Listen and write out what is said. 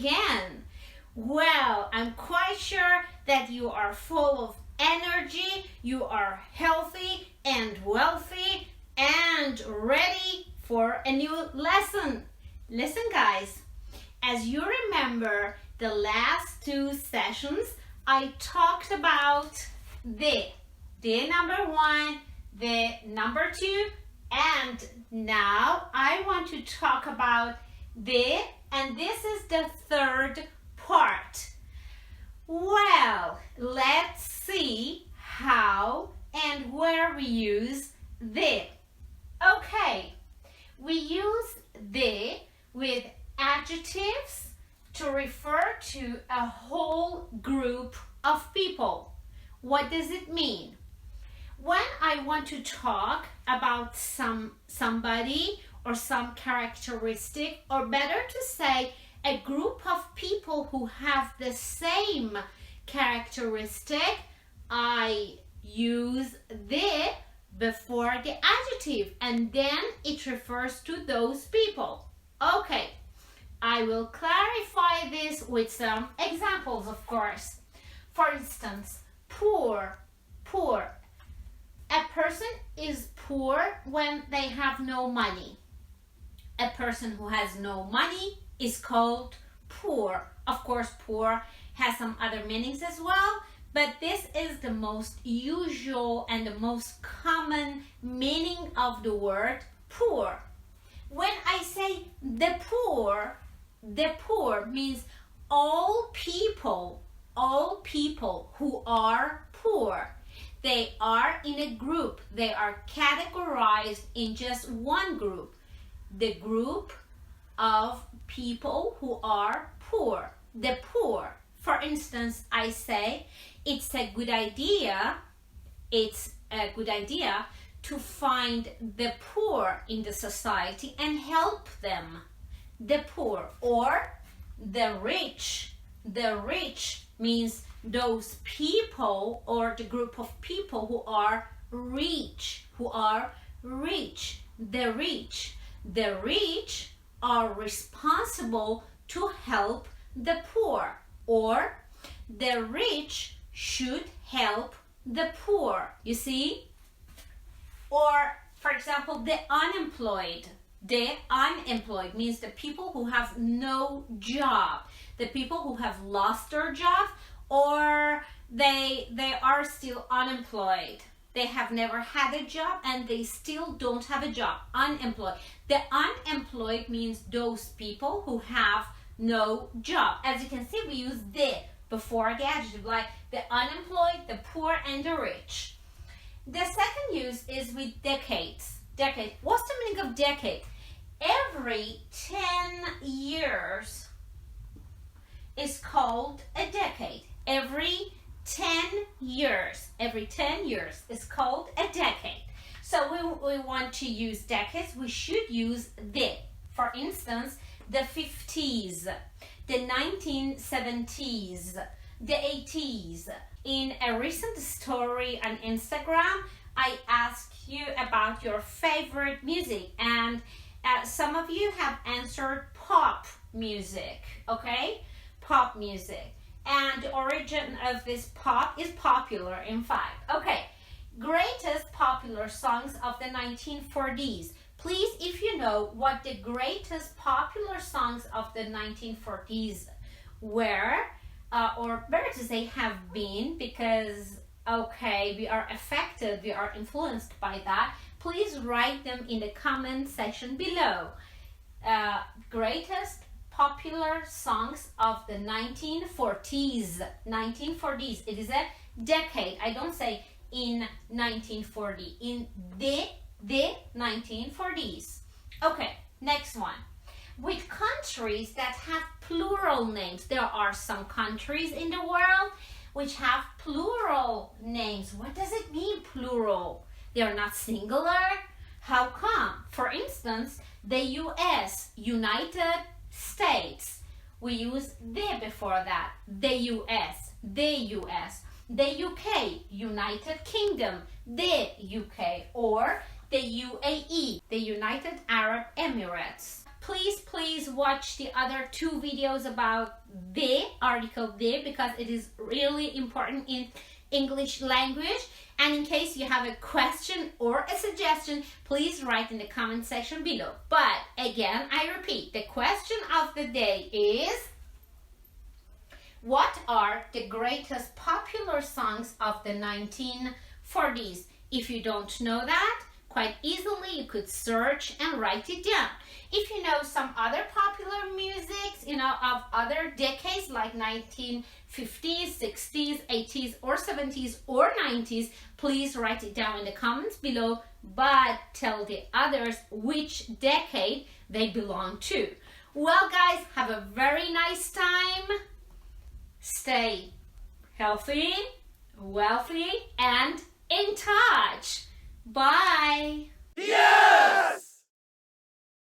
again. Well, I'm quite sure that you are full of energy, you are healthy and wealthy and ready for a new lesson. Listen, guys, as you remember the last two sessions, I talked about the number one, the number two, and now I want to talk about the, and this is the third part. Well, let's see how and where we use the. Okay, we use the with adjectives to refer to a whole group of people. What does it mean? When I want to talk about somebody or some characteristic, or better to say a group of people who have the same characteristic, I use the before the adjective and then it refers to those people. Okay, I will clarify this with some examples, of course. For instance, poor. A person is poor when they have no money. A person who has no money is called poor. Of course, poor has some other meanings as well, but this is the most usual and the most common meaning of the word poor. When I say the poor means all people who are poor. They are in a group. They are categorized in just one group. The group of people who are poor. The poor. For instance, I say it's a good idea to find the poor in the society and help them. The poor. Or the rich. The rich means those people or the group of people who are rich. The rich are responsible to help the poor, or the rich should help the poor. You see? Or, for example, the unemployed. The unemployed means the people who have no job, the people who have lost their job, or they are still unemployed. They have never had a job and they still don't have a job. Unemployed. The unemployed means those people who have no job. As you can see, we use the before the adjective, like the unemployed, the poor, and the rich. The second use is with decades. Decade. What's the meaning of decade? Every 10 years is called a decade. Every 10 years is called a decade. So we want to use decades, we should use the. For instance, the 50s, the 1970s, the 80s. In a recent story on Instagram, I asked you about your favorite music, and some of you have answered pop music, okay? Pop music. And the origin of this pop is popular, in fact. Okay, greatest popular songs of the 1940s. Please, if you know what the greatest popular songs of the 1940s were, or better to say have been, because, okay, we are affected, we are influenced by that, please write them in the comment section below. Greatest popular songs of the 1940s. 1940s. It is a decade. I don't say in 1940. In the 1940s. Okay, next one. With countries that have plural names. There are some countries in the world which have plural names. What does it mean, plural? They are not singular? How come? For instance, the US, United States. We use the before that. The US, the US. The UK, United Kingdom, the UK. Or the UAE, the United Arab Emirates. Please watch the other 2 videos about the article the, because it is really important in English language. And in case you have a question or a suggestion, please write in the comment section below. But again, I repeat, the question of the day is, what are the greatest popular songs of the 1940s? If you don't know that, quite easily you could search and write it down. If you know some other popular music, of other decades like 1950s, 60s, 80s, or 70s, or 90s, please write it down in the comments below, but tell the others which decade they belong to. Well, guys, have a very nice time. Stay healthy, wealthy, and in touch. Bye.